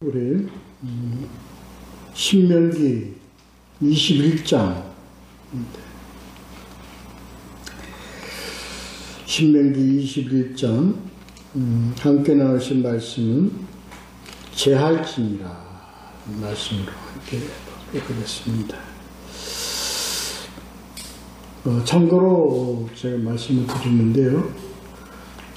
우리 신명기 21장 신명기 21장 함께 나누신 말씀은 제할지니라 말씀으로 함께 보겠습니다. 참고로 제가 말씀을 드리는데요,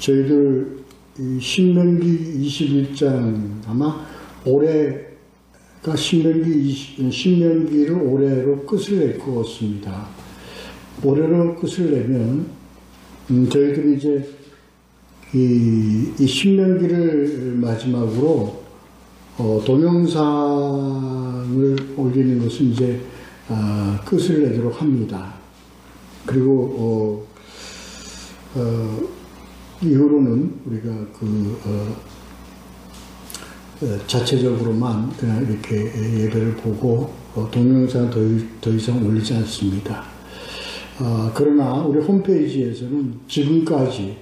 저희들 이 신명기 21장 아마 올해가 신명기를 올해로 끝을 낼 것 같습니다. 올해로 끝을 내면 저희들이 이제 이 신명기를 마지막으로 동영상을 올리는 것은 이제 끝을 내도록 합니다. 그리고 이후로는 우리가 자체적으로만 그냥 이렇게 예배를 보고 동영상 더 이상 올리지 않습니다. 그러나 우리 홈페이지에서는 지금까지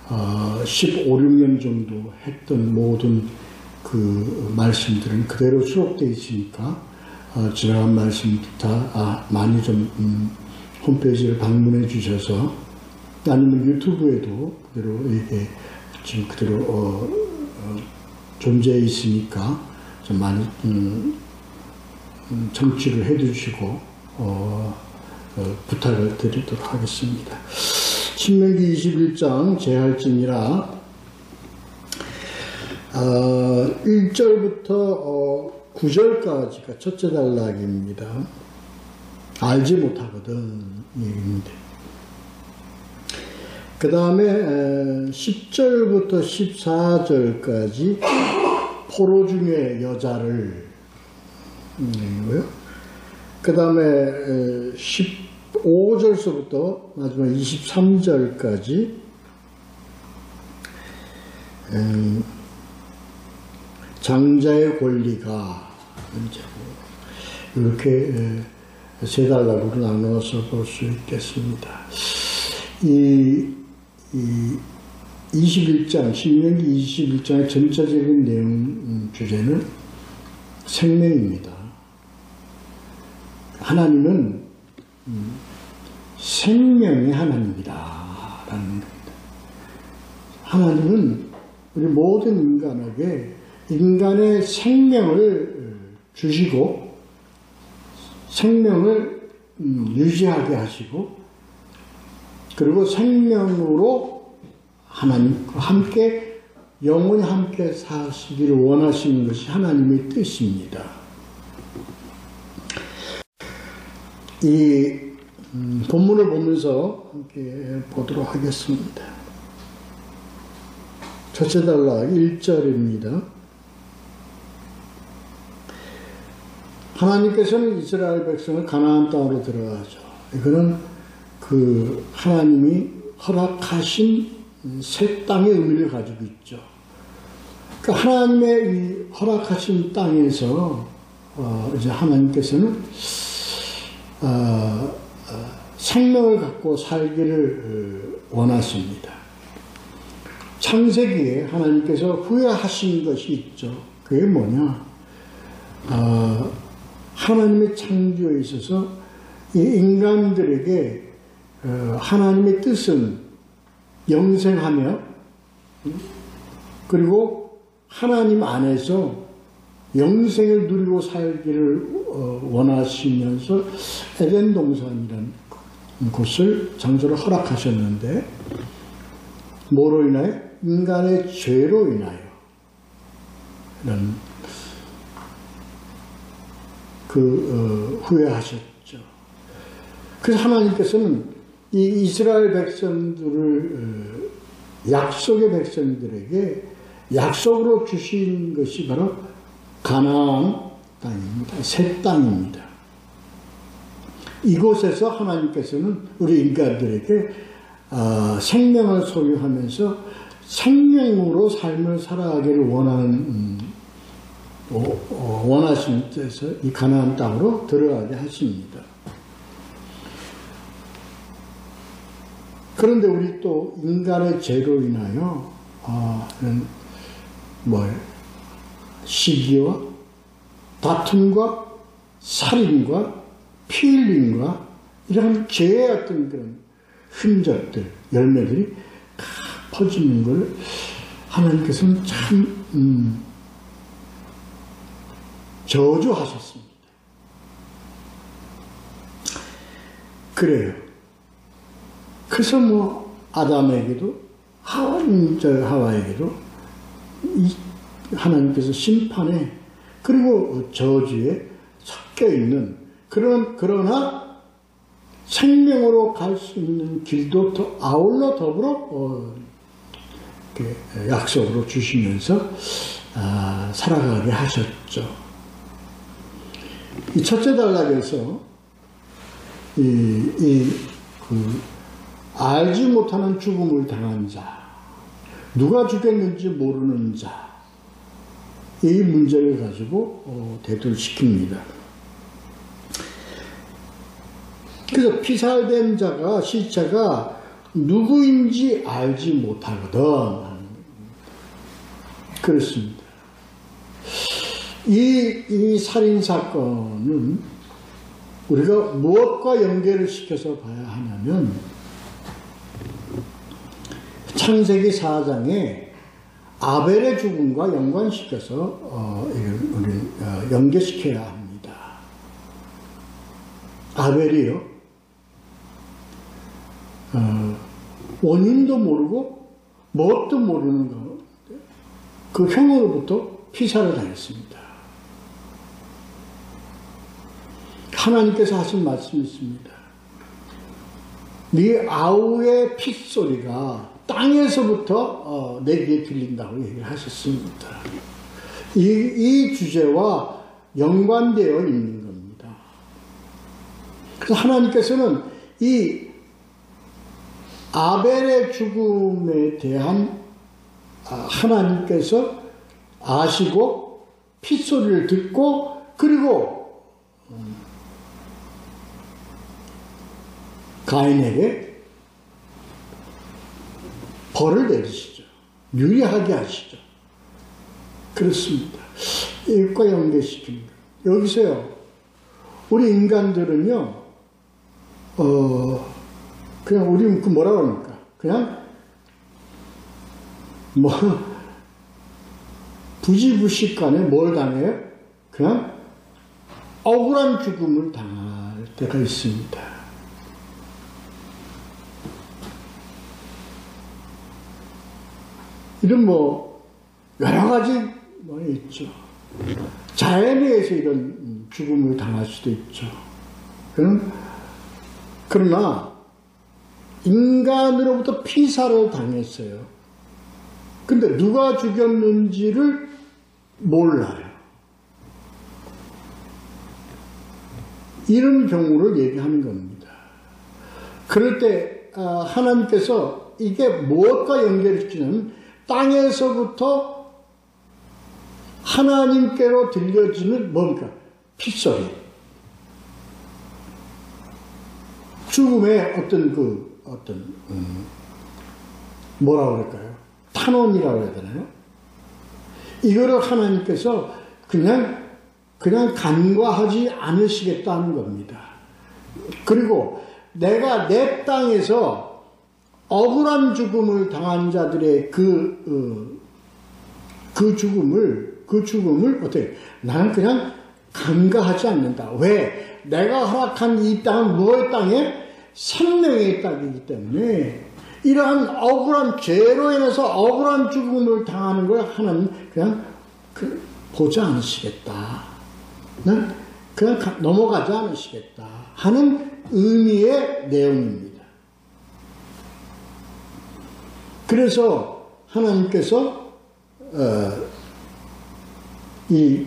16년 정도 했던 모든 그 말씀들은 그대로 수록되어 있으니까 지나간 말씀 다 많이 좀 홈페이지를 방문해 주셔서, 아니면 유튜브에도 그대로 이게 지금 그대로 존재해 있으니까 좀 많이 청취를 해 주시고 부탁을 드리도록 하겠습니다. 신명기 21장 제할지니라 1절부터 9절까지가 첫째 단락입니다. 알지 못하거든 얘기입니다. 그 다음에 10절부터 14절까지 포로 중에 여자를 얘기고요. 그 다음에 15절서부터 마지막 23절까지 장자의 권리가 이렇게 세 단락으로 나누어서 볼 수 있겠습니다. 이 21장, 신명기 21장의 전체적인 내용 주제는 생명입니다. 하나님은 생명의 하나님이다 라는 겁니다. 하나님은 우리 모든 인간에게 인간의 생명을 주시고 생명을 유지하게 하시고, 그리고 생명으로 하나님과 함께 영원히 함께 사시기를 원하시는 것이 하나님의 뜻입니다. 이 본문을 보면서 함께 보도록 하겠습니다. 첫째 단락 1절입니다. 하나님께서는 이스라엘 백성을 가나안 땅으로 들어가죠. 이거는 그 하나님이 허락하신 새 땅의 의미를 가지고 있죠. 그 하나님의 이 허락하신 땅에서 이제 하나님께서는 생명을 갖고 살기를 원하십니다. 창세기에 하나님께서 후회하신 것이 있죠. 그게 뭐냐? 하나님의 창조에 있어서 이 인간들에게 하나님의 뜻은 영생하며, 그리고 하나님 안에서 영생을 누리고 살기를 원하시면서 에덴 동산이라는 곳을 장소를 허락하셨는데, 뭐로 인하여? 인간의 죄로 인하여 이런 후회하셨죠. 그래서 하나님께서는 이 이스라엘 백성들을 약속의 백성들에게 약속으로 주신 것이 바로 가나안 땅입니다. 새 땅입니다. 이곳에서 하나님께서는 우리 인간들에게 생명을 소유하면서 생명으로 삶을 살아가기를 원하시는 뜻에서 이 가나안 땅으로 들어가게 하십니다. 그런데 우리 또 인간의 죄로 인하여 시기와 다툼과 살인과 피 흘림과 이런 죄의 어떤 그런 흔적들, 열매들이 다 퍼지는 걸 하나님께서는 참 저주하셨습니다. 그래요. 그래서 뭐 아담에게도 하와에게도 하나님께서 심판에 그리고 저주에 섞여 있는 그러나 생명으로 갈 수 있는 길도 더 아울러 더불어 약속으로 주시면서 살아가게 하셨죠. 이 첫째 단락에서 알지 못하는 죽음을 당한 자, 누가 죽였는지 모르는 자, 이 문제를 가지고 대두를 시킵니다. 그래서 피살된 자가, 시체가 누구인지 알지 못하거든. 그렇습니다. 이 살인사건은 우리가 무엇과 연결을 시켜서 봐야 하냐면, 창세기 4장에 아벨의 죽음과 연관시켜서 우리 연계시켜야 합니다. 아벨이요, 원인도 모르고 뭣도 모르는 거, 그 형으로부터 피살을 당했습니다. 하나님께서 하신 말씀이 있습니다. 네 아우의 핏소리가 땅에서부터 내 귀에 들린다고 얘기를 하셨습니다. 이 주제와 연관되어 있는 겁니다. 그래서 하나님께서는 이 아벨의 죽음에 대한 하나님께서 아시고 핏소리를 듣고 그리고 가인에게 벌을 내리시죠. 유리하게 하시죠. 그렇습니다. 이것과 연계시킵니다. 여기서요, 우리 인간들은요, 그냥 우리 뭐라고 합니까? 그냥 부지불식간에 뭘 당해요? 그냥 억울한 죽음을 당할 때가 있습니다. 이런 여러 가지 있죠. 자연에 의해서 이런 죽음을 당할 수도 있죠. 그러나 인간으로부터 피살을 당했어요. 근데 누가 죽였는지를 몰라요. 이런 경우를 얘기하는 겁니다. 그럴 때 하나님께서 이게 무엇과 연결시키냐면 땅에서부터 하나님께로 들려지는 뭡니까? 핏소리. 죽음의 뭐라고 그럴까요? 탄원이라고 해야 되나요? 이거를 하나님께서 그냥 간과하지 않으시겠다는 겁니다. 그리고 내가 내 땅에서 억울한 죽음을 당한 자들의 그 죽음을 어떻게 나는 그냥 간과하지 않는다. 왜? 내가 허락한 이 땅은 무엇의 땅에? 생명의 땅이기 때문에 이러한 억울한 죄로 인해서 억울한 죽음을 당하는 걸 하나님 그냥 보지 않으시겠다. 그냥 넘어가지 않으시겠다 하는 의미의 내용입니다. 그래서 하나님께서 이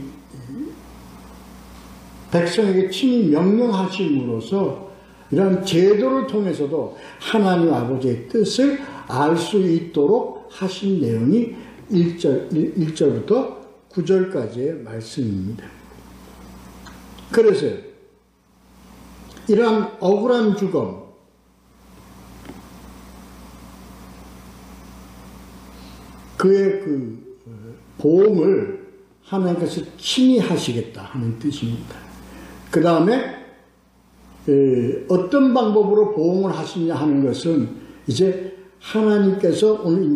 백성에게 친히 명령하심으로써 이런 제도를 통해서도 하나님 아버지의 뜻을 알 수 있도록 하신 내용이 1절부터 9절까지의 말씀입니다. 그래서 이러한 억울한 죽음, 그의 보험을 하나님께서 친히 하시겠다 하는 뜻입니다. 그 다음에 어떤 방법으로 보응을 하시냐 하는 것은 이제 하나님께서 오늘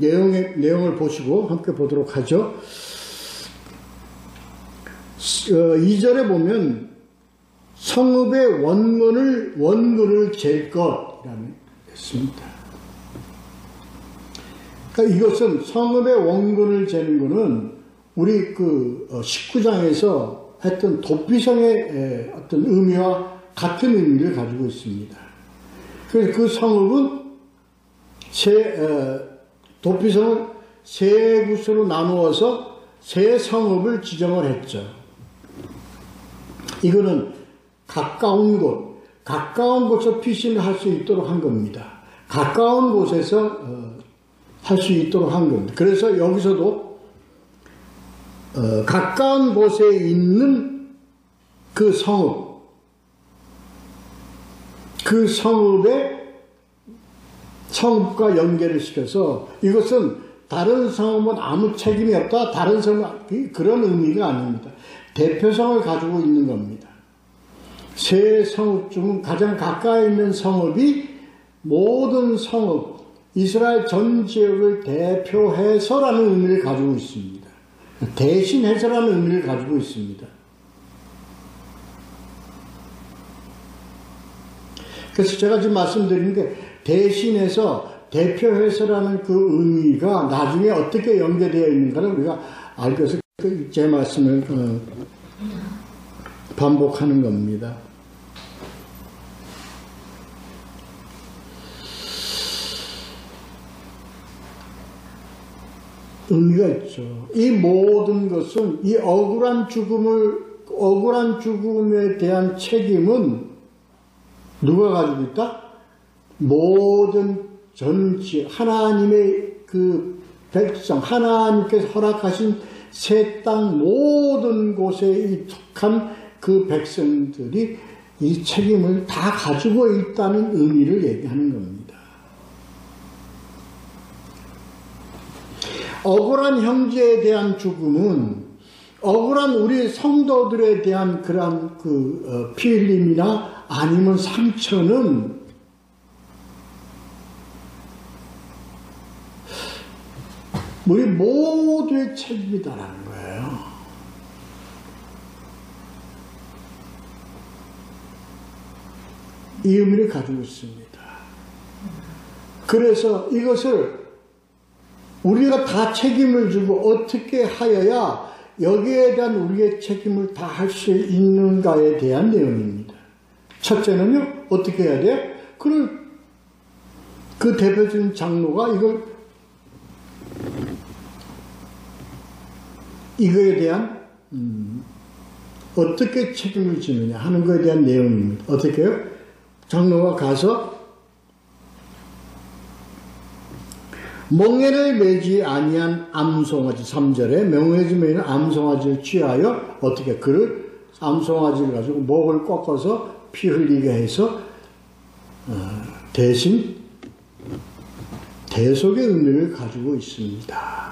내용을 보시고 함께 보도록 하죠. 2절에 보면 성읍의 원근을 잴 것이라는 했습니다. 그러니까 이것은 성읍의 원근을 재는 것은 우리 19장에서 했던 도피성의 어떤 의미와 같은 의미를 가지고 있습니다. 그래서 그 성읍은 도피성은 세 구서로 나누어서 세 성읍을 지정을 했죠. 이거는 가까운 곳에서 피신을 할 수 있도록 한 겁니다. 가까운 곳에서 할 수 있도록 한 겁니다. 그래서 여기서도 가까운 곳에 있는 그 성읍과 연계를 시켜서 이것은 다른 성읍은 아무 책임이 없다. 다른 성읍 그런 의미가 아닙니다. 대표성을 가지고 있는 겁니다. 세 성읍 중 가장 가까이 있는 성읍이 모든 성읍, 이스라엘 전 지역을 대표해서라는 의미를 가지고 있습니다. 대신해서라는 의미를 가지고 있습니다. 그래서 제가 지금 말씀드리는 게 대신해서 대표해서라는 그 의미가 나중에 어떻게 연계되어 있는가를 우리가 알기 위해서 제 말씀을 반복하는 겁니다. 의미가 있죠. 이 모든 것은 이 억울한 죽음에 대한 책임은 누가 가지고 있다? 모든 전지 하나님의 그 백성, 하나님께서 허락하신 새 땅 모든 곳에 이tuk한 그 백성들이 이 책임을 다 가지고 있다는 의미를 얘기하는 겁니다. 억울한 형제에 대한 죽음은 억울한 우리 성도들에 대한 그러한 피 흘림이나 아니면 상처는 우리 모두의 책임이다라는 거예요. 이 의미를 가지고 있습니다. 그래서 이것을 우리가 다 책임을 지고 어떻게 하여야 여기에 대한 우리의 책임을 다 할 수 있는가에 대한 내용입니다. 첫째는요, 어떻게 해야 돼요? 그 대표적인 장로가 이거에 대한 어떻게 책임을 지느냐 하는 것에 대한 내용입니다. 어떻게 해요? 장로가 가서 멍에를 매지 아니한 암송아지 3절에 멍에지 매는 암송아지를 취하여 어떻게 그를 암송아지를 가지고 목을 꺾어서 피 흘리게 해서 대신 대속의 의미를 가지고 있습니다.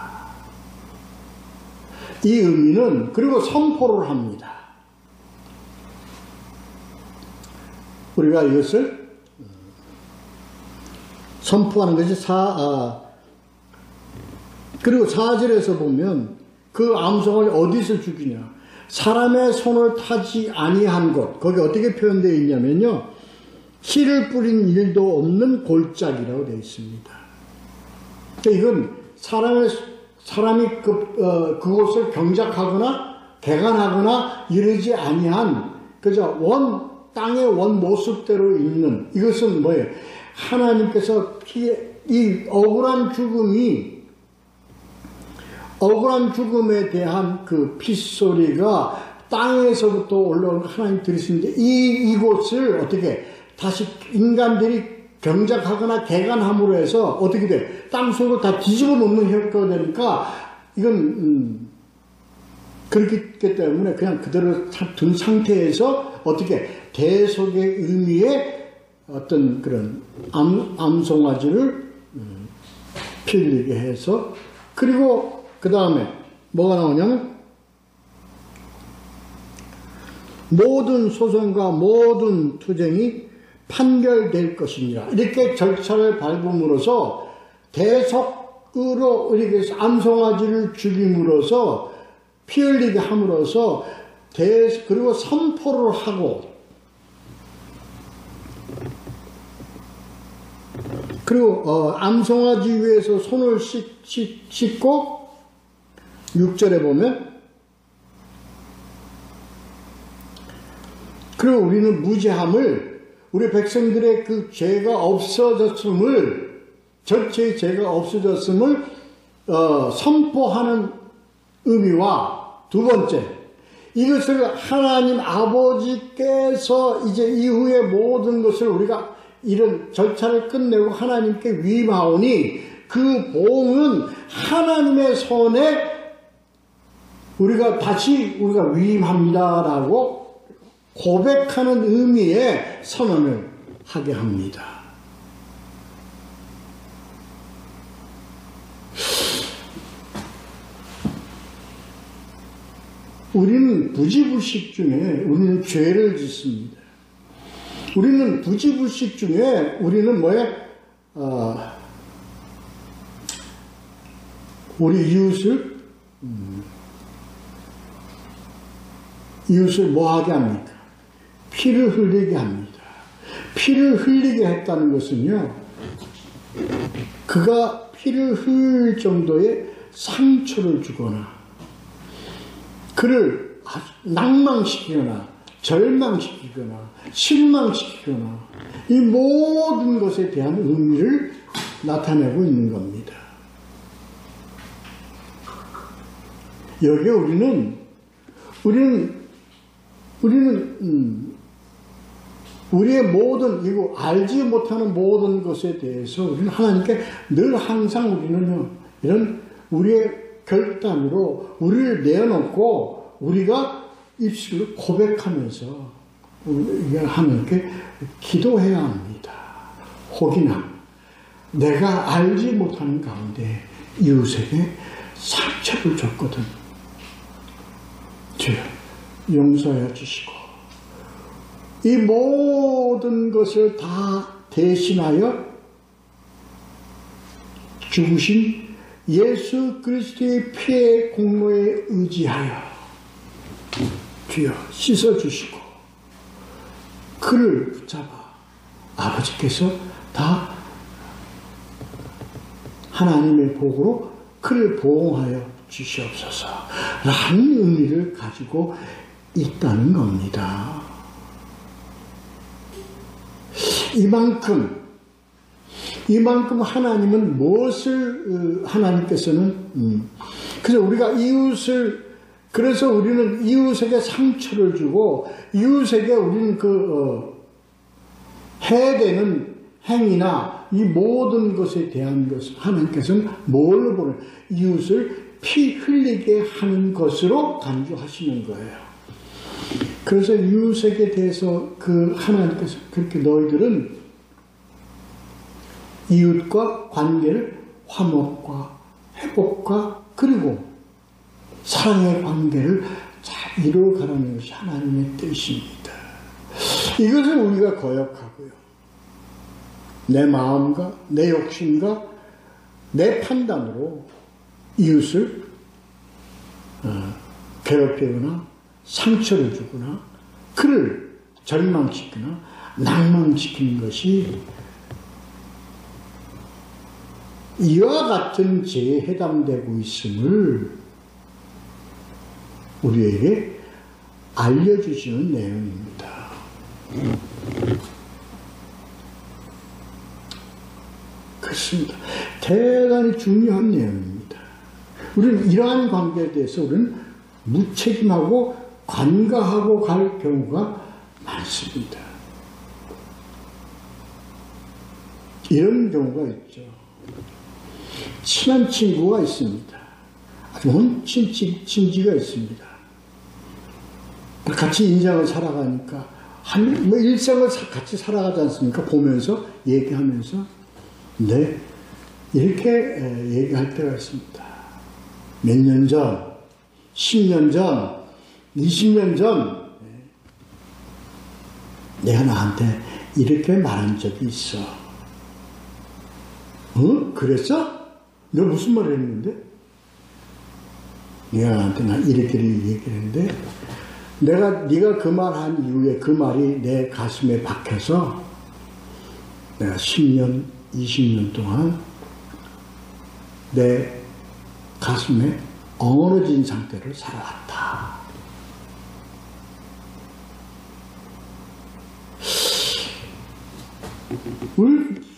이 의미는 그리고 선포를 합니다. 우리가 이것을 선포하는 것이 그리고 4절에서 보면 그 암송을 어디서 죽이냐? 사람의 손을 타지 아니한 곳. 거기 어떻게 표현되어 있냐면요. 씨를 뿌린 일도 없는 골짜기라고 되어 있습니다. 이건 사람이 그곳을 경작하거나 개간하거나 이러지 아니한 그저 땅의 원 모습대로 있는 이것은 뭐예요? 하나님께서 이 억울한 죽음에 대한 그 핏소리가 땅에서부터 올라오는 하나님 들으시는데 이곳을 어떻게 다시 인간들이 경작하거나 개간함으로 해서 어떻게 돼? 땅속으로 다 뒤집어 놓는 효과가 되니까 이건 그렇기 때문에 그냥 그대로 둔 상태에서 어떻게 대속의 의미의 어떤 그런 암송아지를 피 흘리게 해서 그리고 그 다음에 뭐가 나오냐면 모든 소송과 모든 투쟁이 판결될 것이니라. 이렇게 절차를 밟음으로써 대속으로 이렇게 암송아지를 죽임으로써 피 흘리게 함으로써 그리고 선포를 하고 그리고 암송아지 위에서 손을 씻고 6절에 보면 그리고 우리는 무죄함을 우리 백성들의 그 죄가 없어졌음을 전체의 죄가 없어졌음을 선포하는 의미와 두 번째 이것을 하나님 아버지께서 이제 이후의 모든 것을 우리가 이런 절차를 끝내고 하나님께 위임하오니 그 보응은 하나님의 손에 우리가 다시 위임합니다라고 고백하는 의미의 선언을 하게 합니다. 우리는 부지불식 중에 우리는 죄를 짓습니다. 우리는 부지불식 중에 우리는 우리 이웃을 뭐하게 합니까? 피를 흘리게 합니다. 피를 흘리게 했다는 것은요, 그가 피를 흘릴 정도의 상처를 주거나 그를 낭망시키거나 절망시키거나 실망시키거나 이 모든 것에 대한 의미를 나타내고 있는 겁니다. 여기에 우리는 우리의 모든 이거 알지 못하는 모든 것에 대해서 우리는 하나님께 늘 항상 우리는 이런 우리의 결단으로 우리를 내어놓고 우리가 입술로 고백하면서 하나님께 기도해야 합니다. 혹이나 내가 알지 못하는 가운데 이웃에게 상처를 줬거든. 주여 용서해 주시고 이 모든 것을 다 대신하여 죽으신 예수 그리스도의 피의 공로에 의지하여 주여 씻어주시고 그를 붙잡아 아버지께서 다 하나님의 복으로 그를 보호하여 주시옵소서 라는 의미를 가지고 있다는 겁니다. 이만큼 하나님은 무엇을 하나님께서는 그래서 우리가 그래서 우리는 이웃에게 상처를 주고 이웃에게 우리는 해야 되는 행위나 이 모든 것에 대한 것을 하나님께서는 뭘로 보는 이웃을 피 흘리게 하는 것으로 간주하시는 거예요. 그래서 이웃에게 대해서 하나님께서 그렇게 너희들은 이웃과 관계를 화목과 회복과 그리고 사랑의 관계를 잘 이루어가라는 것이 하나님의 뜻입니다. 이것을 우리가 거역하고요. 내 마음과 내 욕심과 내 판단으로 이웃을 괴롭히거나 상처를 주거나 그를 절망시키거나 낭망시키는 것이 이와 같은 죄에 해당되고 있음을 우리에게 알려주시는 내용입니다. 그렇습니다. 대단히 중요한 내용입니다. 우리는 이러한 관계에 대해서 우리는 무책임하고 관가하고 갈 경우가 많습니다. 이런 경우가 있죠. 친한 친구가 있습니다. 아주 온 친지가 있습니다. 같이 인생을 살아가니까 일생을 같이 살아가지 않습니까? 보면서 얘기하면서 이렇게 얘기할 때가 있습니다. 몇 년 전, 10년 전, 20년 전 내가 나한테 이렇게 말한 적이 있어. 어? 그랬어? 내가 무슨 말을 했는데? 내가 나한테 이렇게 얘기했는데 네가 그 말 한 이후에 그 말이 내 가슴에 박혀서 내가 10년, 20년 동안 내 가슴에 엉어진 상태를 살아왔다.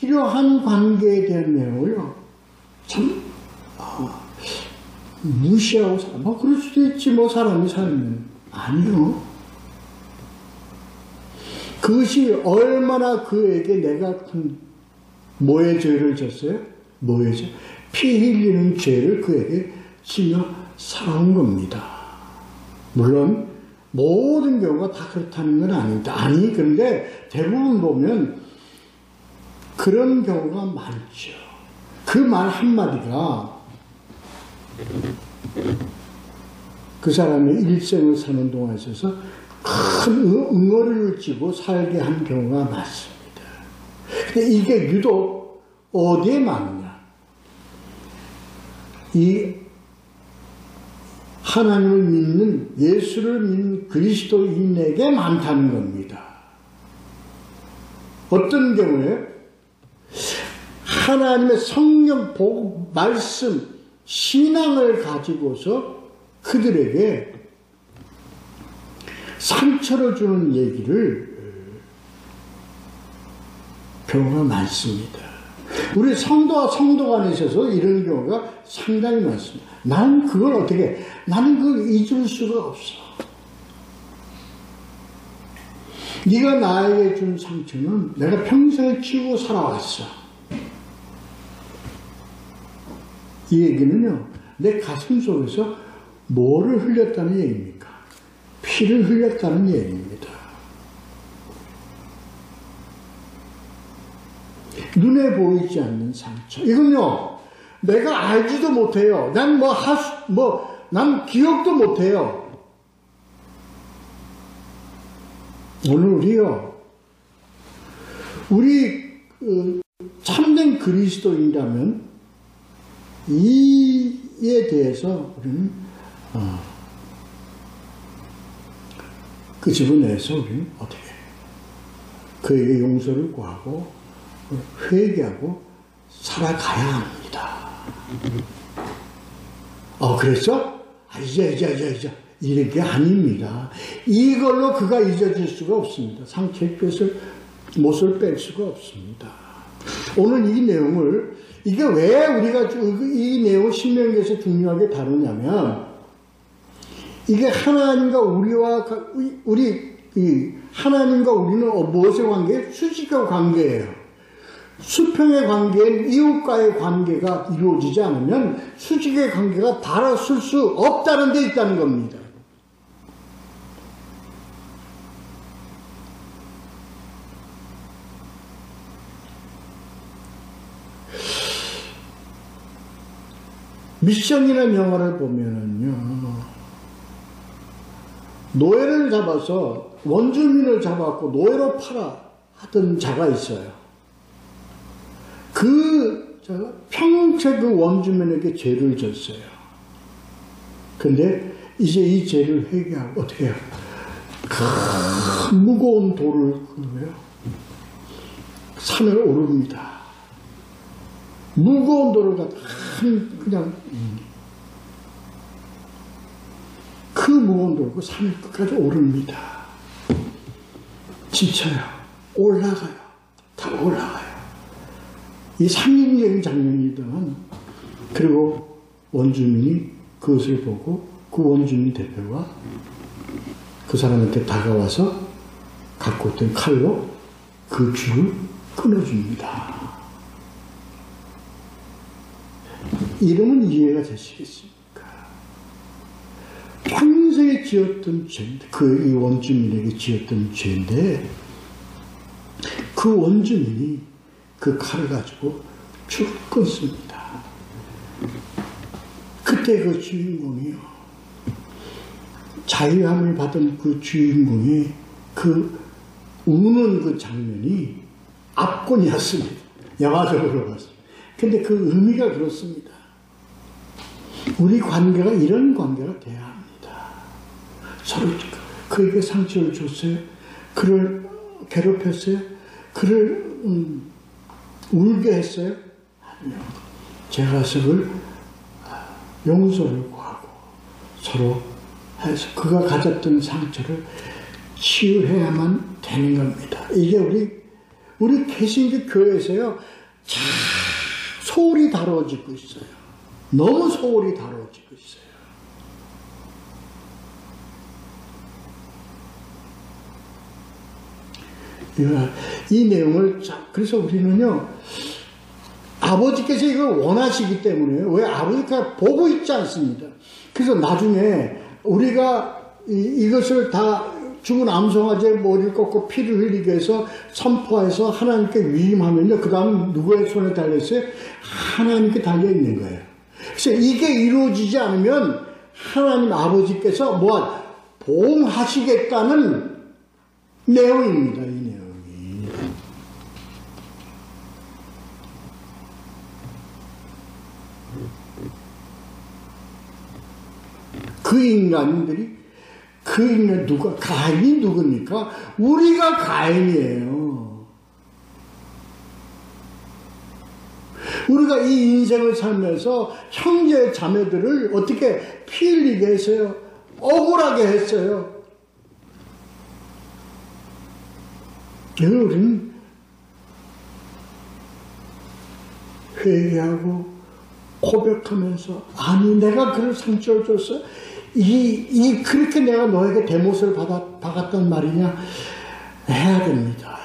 이러한 관계에 대한 내용을요, 참, 무시하고 뭐, 그럴 수도 있지, 뭐, 사람이 살면. 아니요. 그것이 얼마나 그에게 내가 뭐의 죄를 졌어요? 뭐의 죄? 피 흘리는 죄를 그에게 지며 살아온 겁니다. 물론, 모든 경우가 다 그렇다는 건 아닙니다. 아니, 그런데 대부분 보면 그런 경우가 많죠. 그 말 한마디가 그 사람의 일생을 사는 동안에 있어서 큰 응어리를 쥐고 살게 한 경우가 많습니다. 근데 이게 유독 어디에 많느냐? 이 하나님을 믿는, 예수를 믿는 그리스도인에게 많다는 겁니다. 어떤 경우에 하나님의 성령, 복, 말씀, 신앙을 가지고서 그들에게 상처를 주는 얘기를 경우가 많습니다. 우리 성도와 성도 간에 있어서 이런 경우가 상당히 많습니다. 나는 그걸 어떻게, 나는 그걸 잊을 수가 없어. 네가 나에게 준 상처는 내가 평생을 지우고 살아왔어. 이 얘기는요, 내 가슴 속에서 뭐를 흘렸다는 얘기입니까? 피를 흘렸다는 얘기입니다. 눈에 보이지 않는 상처. 이건요, 내가 알지도 못해요. 난 난 기억도 못해요. 오늘 우리 참된 그리스도인이라면 이에 대해서 우리는 그 지분에서 우리는 어떻게 그에게 용서를 구하고 회개하고 살아가야 합니다. 그랬어? 이제 이런 게 아닙니다. 이걸로 그가 잊어질 수가 없습니다. 상처의 못을 뺄 수가 없습니다. 오늘 이 내용을, 이게 왜 우리가 이 내용을 신명기에서 중요하게 다루냐면, 이게 하나님과 하나님과 우리는 무엇의 관계? 수직의 관계예요. 수평의 관계인 이웃과의 관계가 이루어지지 않으면 수직의 관계가 달아설 수 없다는 데 있다는 겁니다. 미션이라는 영화를 보면은요, 노예를 잡아서 원주민을 잡아갖고 노예로 팔아 하던 자가 있어요. 그 자가 평생 그 원주민에게 죄를 졌어요. 근데 이제 이 죄를 회개하고 어떻게 해요? 큰 무거운 돌을 산을 오릅니다. 무거운 돌을 갖다 그냥 그 무거운 돌을 산을 끝까지 오릅니다. 지쳐요. 올라가요. 다 올라가요. 이 상징적인 장면이지만, 그리고 원주민이 그것을 보고 그 원주민 대표가 그 사람한테 다가와서 갖고 있던 칼로 그 줄을 끊어줍니다. 이러면 이해가 되시겠습니까? 평생에 지었던 죄인데, 이 원주민에게 지었던 죄인데, 그 원주민이 그 칼을 가지고 줄을 끊습니다. 그때 그 주인공이요, 자유함을 받은 그 주인공이 그 우는 그 장면이 압권이었습니다. 영화적으로 봤습니다. 근데 그 의미가 그렇습니다. 우리 관계가 이런 관계가 돼야 합니다. 서로 그에게 상처를 줬어요? 그를 괴롭혔어요? 그를 울게 했어요? 아니요. 제가 그를 용서를 구하고 서로 해서 그가 가졌던 상처를 치유해야만 되는 겁니다. 이게 우리 개신교 교회에서요, 참 소홀히 다뤄지고 있어요. 너무 소홀히 다뤄지고 있어요. 이 내용을, 그래서 우리는요, 아버지께서 이걸 원하시기 때문에, 왜 아버지가 보고 있지 않습니다. 그래서 나중에 우리가 이것을 다 죽은 암송아지의 머리를 꺾고 피를 흘리게 해서 선포해서 하나님께 위임하면요, 그 다음 누구의 손에 달려있어요? 하나님께 달려있는 거예요. 그래서 이게 이루어지지 않으면 하나님 아버지께서 보응하시겠다는 내용입니다. 이 내용이. 그 인간들이, 가인이 누굽니까? 우리가 가인이에요. 우리가 이 인생을 살면서 형제 자매들을 어떻게 피 흘리게 했어요? 억울하게 했어요. 우리는 회개하고 고백하면서, 아니 내가 그를 상처를 줬어? 그렇게 내가 너에게 대못을 박았단 말이냐? 해야 됩니다.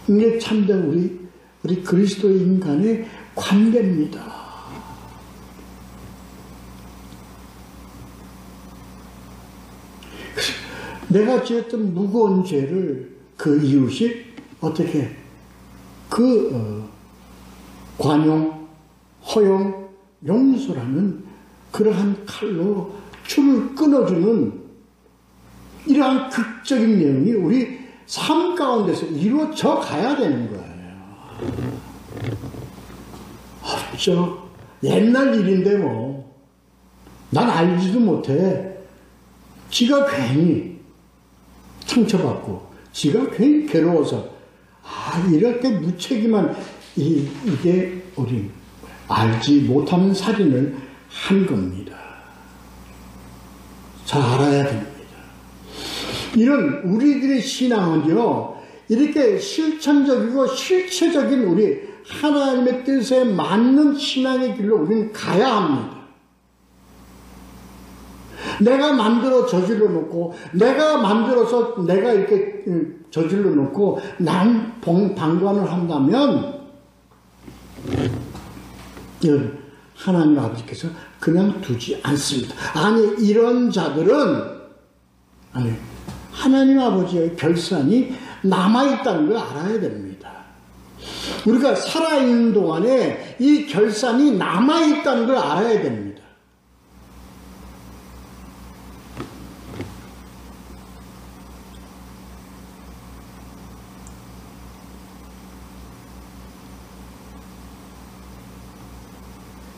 이게 참된 우리 그리스도의 인간의 관계입니다. 내가 지었던 무거운 죄를 그 이웃이 어떻게 관용, 허용, 용서라는 그러한 칼로 줄을 끊어주는 이러한 극적인 내용이 우리 삶 가운데서 이루어져 가야 되는 거예요. 없죠. 옛날 일인데 난 알지도 못해. 지가 괜히 상처받고 지가 괜히 괴로워서 이렇게 무책임한 이게 우리 알지 못하는 살인을 한 겁니다. 잘 알아야 됩니다. 이런 우리들의 신앙은요, 이렇게 실천적이고 실체적인 우리 하나님의 뜻에 맞는 신앙의 길로 우리는 가야 합니다. 내가 만들어 저질러 놓고, 내가 만들어서 내가 이렇게 저질러 놓고, 난 방관을 한다면, 하나님 아버지께서 그냥 두지 않습니다. 아니, 이런 자들은, 하나님 아버지의 결산이 남아있다는 걸 알아야 됩니다. 우리가 살아있는 동안에 이 결산이 남아있다는 걸 알아야 됩니다.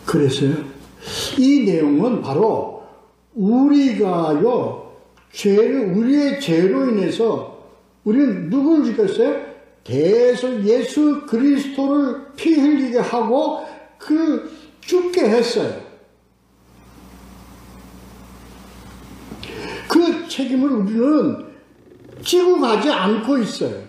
그래서요, 이 내용은 바로 우리가요, 우리의 죄로 인해서 우리는 누구를 죽였어요? 예수 그리스도를 피 흘리게 하고 죽게 했어요. 그 책임을 우리는 지고 가지 않고 있어요.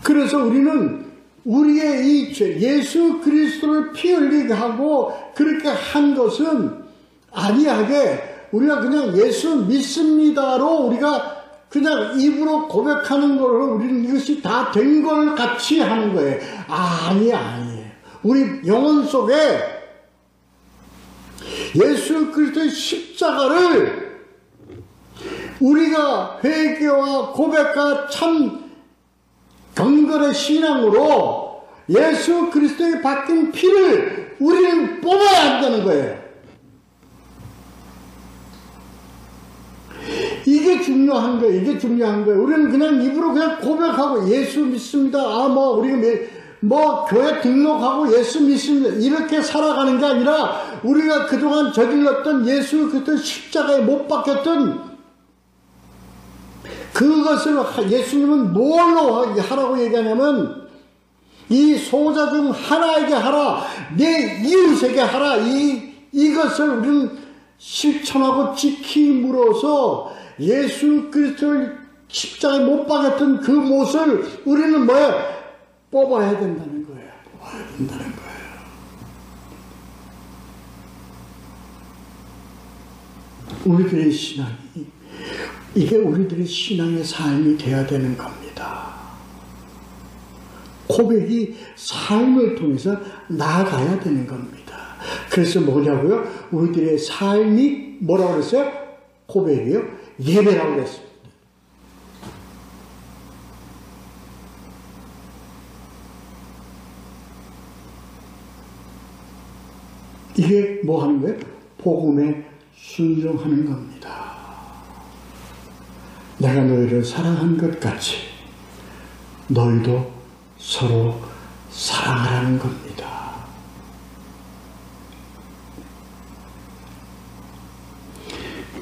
그래서 우리는 우리의 이 죄, 예수 그리스도를 피 흘리게 하고 그렇게 한 것은 아니하게 우리가 그냥 예수 믿습니다로 우리가 그냥 입으로 고백하는 걸로 우리는 이것이 다 된 걸 같이 하는 거예요. 아니에요. 우리 영혼 속에 예수 그리스도의 십자가를 우리가 회개와 고백과 참 경건의 신앙으로 예수 그리스도의 바뀐 피를 우리는 뽑아야 한다는 거예요. 이게 중요한 고백하는 거예요. 이게 중요한 거예요. 우리는 그냥 입으로 그냥 고백하고 예수 믿습니다. 우리가 교회 등록하고 예수 믿습니다. 이렇게 살아가는 게 아니라 우리가 그동안 저질렀던 예수 그때 십자가에 못 박혔던 그것을 예수님은 뭘로 하라고 얘기하냐면 이 소자 중 하나에게 하라, 내 이웃에게 하라. 이것을 우리는 실천하고 지킴으로써 예수 그리스도를 십자가에 못 박았던 그 못을 우리는 뽑아야 된다는 거예요. 뽑아야 된다는 거예요. 우리들의 신앙이 이게 우리들의 신앙의 삶이 되어야 되는 겁니다. 고백이 삶을 통해서 나아가야 되는 겁니다. 그래서 뭐냐고요? 우리들의 삶이 뭐라고 그랬어요? 고백이요? 예배라고 그랬습니다. 이게 뭐 하는 거예요? 복음에 순종하는 겁니다. 내가 너희를 사랑한 것 같이 너희도 서로 사랑하라는 겁니다.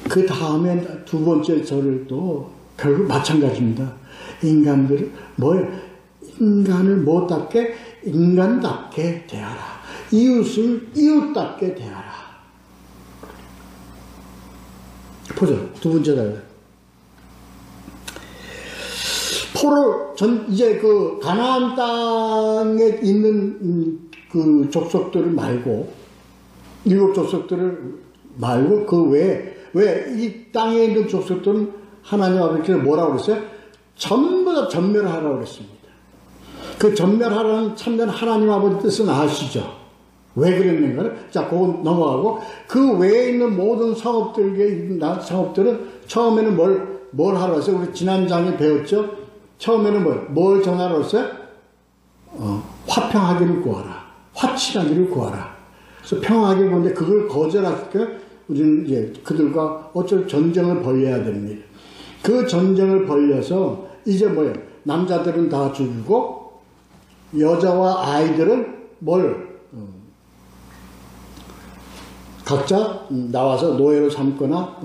그 다음에 두 번째 절도 결국 마찬가지입니다. 인간을 뭐답게? 인간답게 대하라. 이웃을 이웃답게 대하라. 보죠. 두 번째 절. 이제 그 가나안 땅에 있는 그 족속들을 말고, 일곱 족속들을 말고, 그 외에, 왜 이 땅에 있는 족속들은 하나님 아버지께서 뭐라고 그랬어요? 전부 다 전멸하라고 그랬습니다. 그 전멸하라는 참된 하나님 아버지 뜻은 아시죠? 왜 그랬는가를? 자, 그건 넘어가고, 그 외에 있는 모든 상업들은 처음에는 뭘 하라고 했어요? 우리 지난 장에 배웠죠? 처음에는 뭘 전하라고 했어요? 화평하기를 구하라. 화친하기를 구하라. 그래서 평화하게 구하는데 그걸 거절할 때 우리는 이제 그들과 어쩔 전쟁을 벌여야 됩니다. 그 전쟁을 벌여서 이제 남자들은 다 죽이고 여자와 아이들은 각자 나와서 노예로 삼거나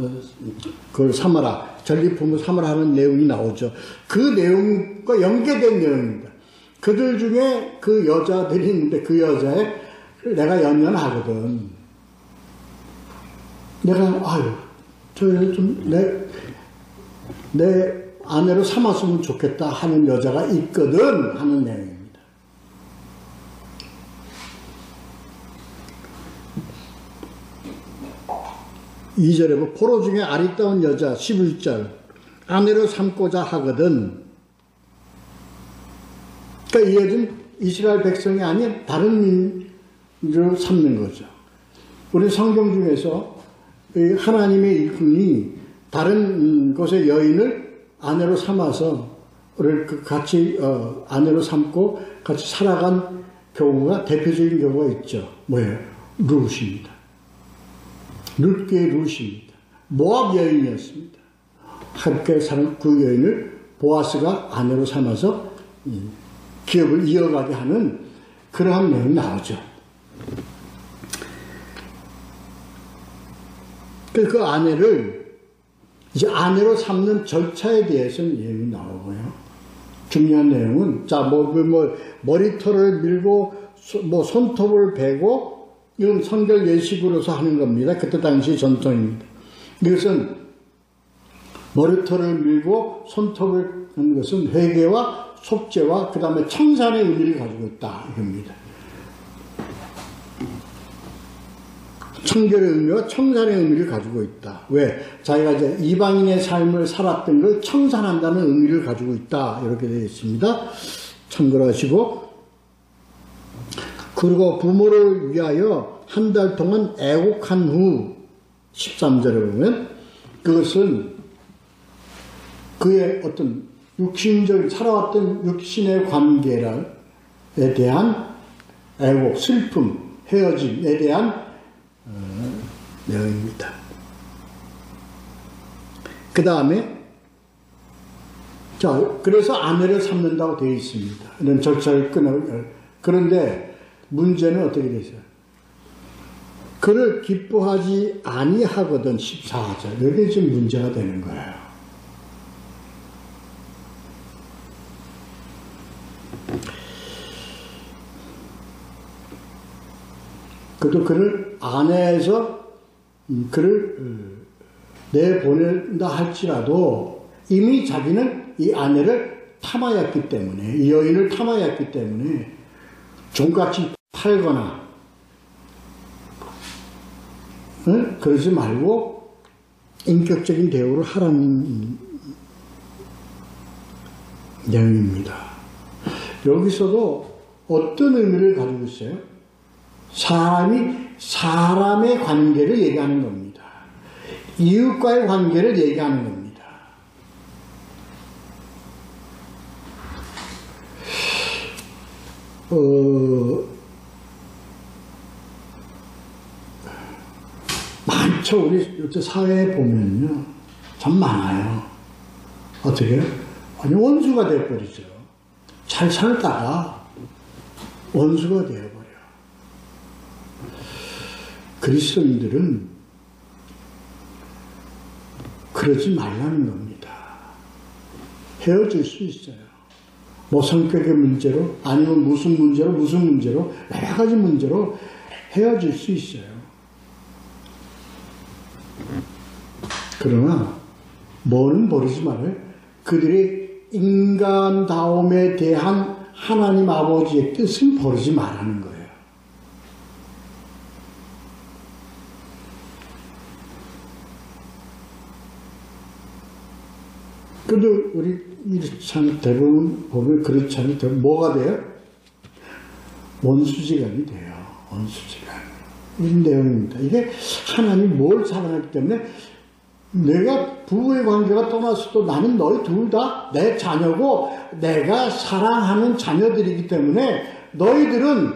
그걸 삼아라. 전리품을 삼으라 하는 내용이 나오죠. 그 내용과 연계된 내용입니다. 그들 중에 그 여자들이 있는데 그 여자에 내가 연연하거든. 내가 내 아내로 삼았으면 좋겠다 하는 여자가 있거든 하는 내용입니다. 2절에 포로 중에 아리따운 여자 11절 아내로 삼고자 하거든. 그러니까 이 여자는 이스라엘 백성이 아닌 다른 민족으로 삼는 거죠. 우리 성경 중에서 하나님의 일꾼이 다른 곳의 여인을 아내로 삼아서 같이 아내로 삼고 같이 살아간 경우가 대표적인 경우가 있죠. 뭐예요? 룻입니다. 룻계의 룻입니다. 모압 여인이었습니다. 함께 사는 그 여인을 보아스가 아내로 삼아서 기업을 이어가게 하는 그러한 내용이 나오죠. 그 아내를 이제 아내로 삼는 절차에 대해서는 내용이 나오고요. 중요한 내용은 머리털을 밀고 손톱을 베고 이건 성결 예식으로서 하는 겁니다. 그때 당시 전통입니다. 이것은 머리털을 밀고 손톱을 하는 것은 회개와 속죄와 그 다음에 청산의 의미를 가지고 있다 이겁니다. 청결의 의미와 청산의 의미를 가지고 있다. 왜? 자기가 이제 이방인의 삶을 살았던 걸 청산한다는 의미를 가지고 있다. 이렇게 되어 있습니다. 참고하시고, 그리고 부모를 위하여 한 달 동안 애곡한 후 13절에 보면 그것은 그의 어떤 육신적 살아왔던 육신의 관계에 대한 애곡, 슬픔, 헤어짐에 대한 내용입니다. 그 다음에 자, 그래서 아내를 삼는다고 되어 있습니다. 이런 절차를 그런데 문제는 어떻게 되죠? 그를 기뻐하지 아니하거든 14절. 여기 지금 문제가 되는 거예요. 그도 그를 아내에서 그를 내보낸다 할지라도 이미 자기는 이 아내를 탐하였기 때문에, 이 여인을 탐하였기 때문에 종같이 팔거나 그러지 말고 인격적인 대우를 하라는 내용입니다. 여기서도 어떤 의미를 가지고 있어요? 사람이 사람의 관계를 얘기하는 겁니다. 이웃과의 관계를 얘기하는 겁니다. 많죠. 우리 요새 사회에 보면요. 참 많아요. 어떻게? 아니, 원수가 되어버리죠. 잘 살다가 원수가 되어버려. 그리스도인들은 그러지 말라는 겁니다. 헤어질 수 있어요. 뭐 성격의 문제로, 아니면 무슨 문제로, 여러 가지 문제로 헤어질 수 있어요. 그러나 뭐는 버리지 말아요. 그들의 인간다움에 대한 하나님 아버지의 뜻은 버리지 말라는 거예요. 그래도 우리 참 대부분 보면 그렇지 않아요. 뭐가 돼요? 원수지간이 돼요. 원수지간. 이런 내용입니다. 이게 하나님 뭘 사랑하기 때문에 내가 부부의 관계가 떠났어도 나는 너희 둘 다 내 자녀고 내가 사랑하는 자녀들이기 때문에 너희들은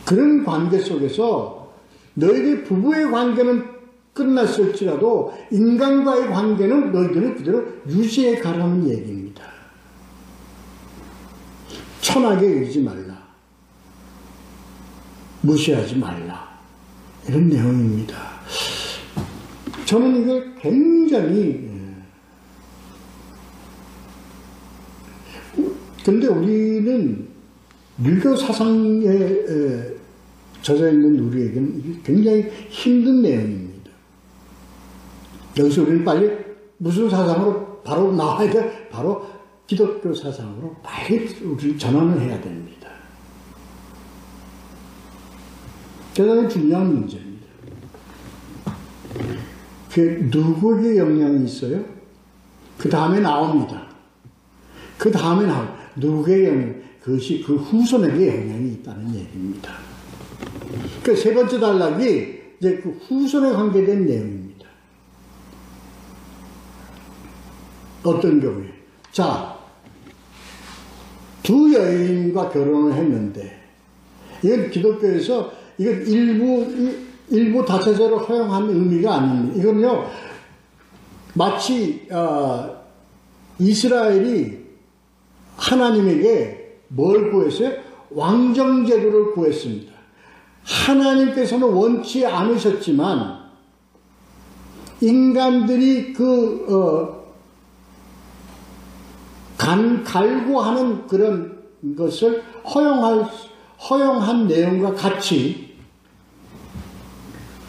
그런 관계 속에서 너희들 부부의 관계는 끝났을지라도 인간과의 관계는 너희들은 그대로 유지해 가라는 얘기입니다. 천하게 의지 말라. 무시하지 말라. 이런 내용입니다. 저는 이걸 굉장히 근데 우리는 유교 사상에 젖어 있는 우리에게는 이게 굉장히 힘든 내용입니다. 여기서 우리는 빨리 무슨 사상으로 바로 나와야 돼? 바로 기독교 사상으로 빨리 우리 전환을 해야 됩니다. 대단히 중요한 문제입니다. 그 누구에게 영향이 있어요? 그 다음에 나옵니다. 그 다음에 누구에게 영향? 그것이 그 후손에게 영향이 있다는 얘기입니다. 그 세 번째 단락이 이제 그 후손에 관계된 내용입니다. 어떤 경우에? 자, 두 여인과 결혼을 했는데, 이건 기독교에서, 이건 일부 다처제로 허용한 의미가 아닙니다. 이건요, 마치, 이스라엘이 하나님에게 뭘 구했어요? 왕정제도를 구했습니다. 하나님께서는 원치 않으셨지만, 인간들이 갈구하는 그런 것을 허용한 내용과 같이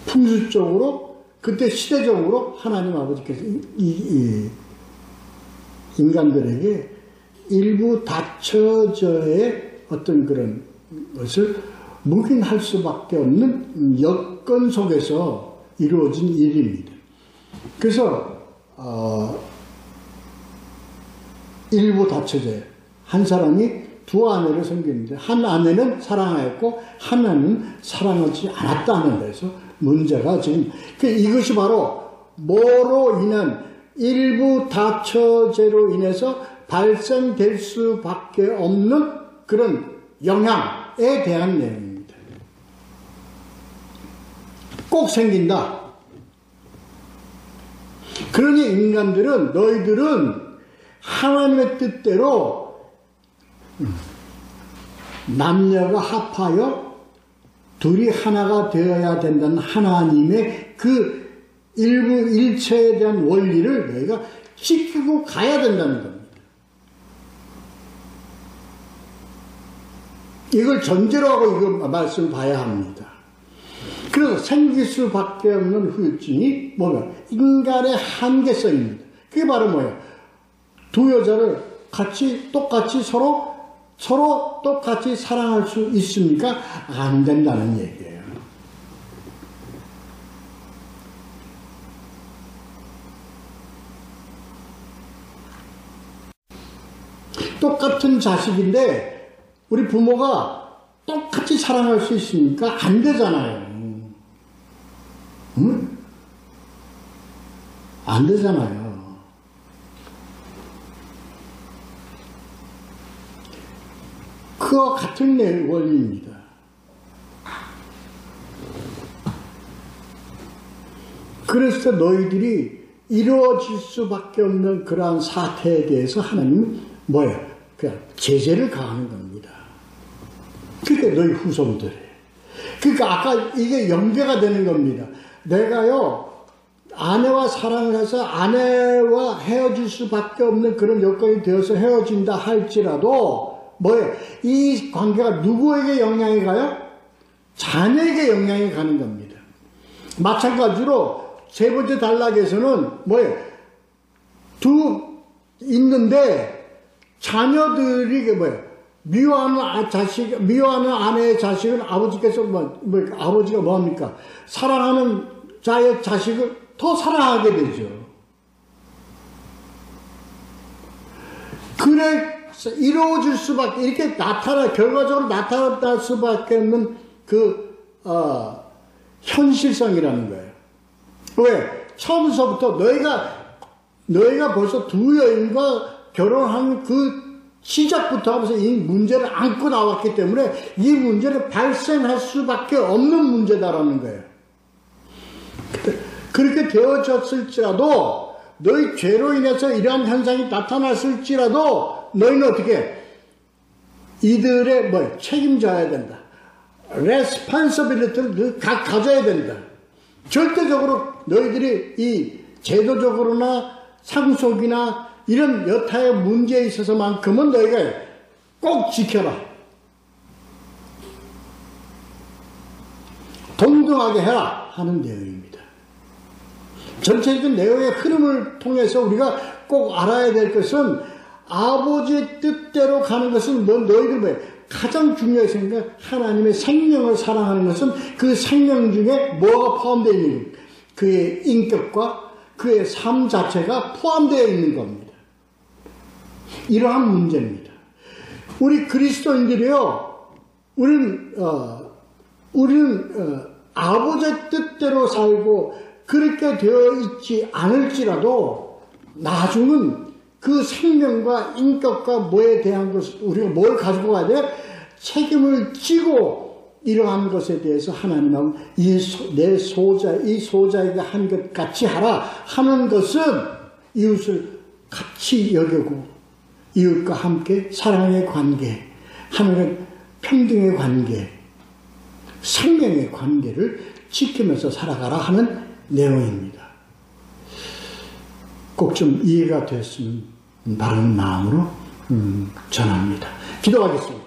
풍수적으로 그때 시대적으로 하나님 아버지께서 인간들에게 일부 다처제의 어떤 그런 것을 묵인할 수밖에 없는 여건 속에서 이루어진 일입니다. 그래서 일부 다처제, 한 사람이 두 아내를 섬기는데 한 아내는 사랑하였고 한 아내는 사랑하지 않았다는 데서 문제가 지금 이것이 바로 뭐로 인한 일부 다처제로 인해서 발생될 수밖에 없는 그런 영향에 대한 내용입니다. 꼭 생긴다. 그러니 인간들은 너희들은 하나님의 뜻대로 남녀가 합하여 둘이 하나가 되어야 된다는 하나님의 그 일체에 대한 원리를 너희가 지키고 가야 된다는 겁니다. 이걸 전제로 하고 이거 말씀을 봐야 합니다. 그래서 생길 수밖에 없는 후유증이 뭐냐? 인간의 한계성입니다. 그게 바로 뭐예요? 두 여자를 똑같이 서로 똑같이 사랑할 수 있습니까? 안 된다는 얘기예요. 똑같은 자식인데 우리 부모가 똑같이 사랑할 수 있습니까? 안 되잖아요. 응? 안 되잖아요. 그와 같은 원리입니다. 그래서 너희들이 이루어질 수밖에 없는 그러한 사태에 대해서 하나님은 뭐예요? 그냥 제재를 가하는 겁니다. 그러니까 너희 후손들에. 그러니까 아까 이게 연계가 되는 겁니다. 내가요, 아내와 사랑을 해서 아내와 헤어질 수밖에 없는 그런 여건이 되어서 헤어진다 할지라도 뭐예요? 이 관계가 누구에게 영향이 가요? 자녀에게 영향이 가는 겁니다. 마찬가지로 세 번째 단락에서는 뭐예요? 있는데 자녀들이 뭐예요? 미워하는 아내의 자식은 아버지께서 아버지가 뭐합니까? 사랑하는 자의 자식을 더 사랑하게 되죠. 그래 이루어질 수밖에 이렇게 결과적으로 나타날 수밖에 없는 현실성이라는 거예요. 왜? 처음서부터 너희가 벌써 두 여인과 결혼한 그 시작부터 하면서 이 문제를 안고 나왔기 때문에 이 문제는 발생할 수밖에 없는 문제다라는 거예요. 그렇게 되어졌을지라도 너희 죄로 인해서 이러한 현상이 나타났을지라도 너희는 어떻게 이들의 책임져야 된다. responsibility를 늘 가져야 된다. 절대적으로 너희들이 이 제도적으로나 상속이나 이런 여타의 문제에 있어서만큼은 너희가 꼭 지켜라. 동등하게 해라 하는 내용입니다. 전체적인 내용의 흐름을 통해서 우리가 꼭 알아야 될 것은 아버지의 뜻대로 가는 것은 너희들 가장 중요해서 하나님의 생명을 사랑하는 것은 그 생명 중에 뭐가 포함되어 있는 그의 인격과 그의 삶 자체가 포함되어 있는 겁니다. 이러한 문제입니다. 우리 그리스도인들이요, 우리는 아버지의 뜻대로 살고 그렇게 되어 있지 않을지라도 나중은 그 생명과 인격과 뭐에 대한 것을 우리가 뭘 가지고 가야 돼? 책임을 지고 이러한 것에 대해서 하나님은 이 소자에게 한 것 같이 하라 하는 것은 이웃을 같이 여기고 이웃과 함께 사랑의 관계, 하나님의 평등의 관계, 생명의 관계를 지키면서 살아가라 하는 내용입니다. 꼭 좀 이해가 됐으면 바라는 마음으로 전합니다. 기도하겠습니다.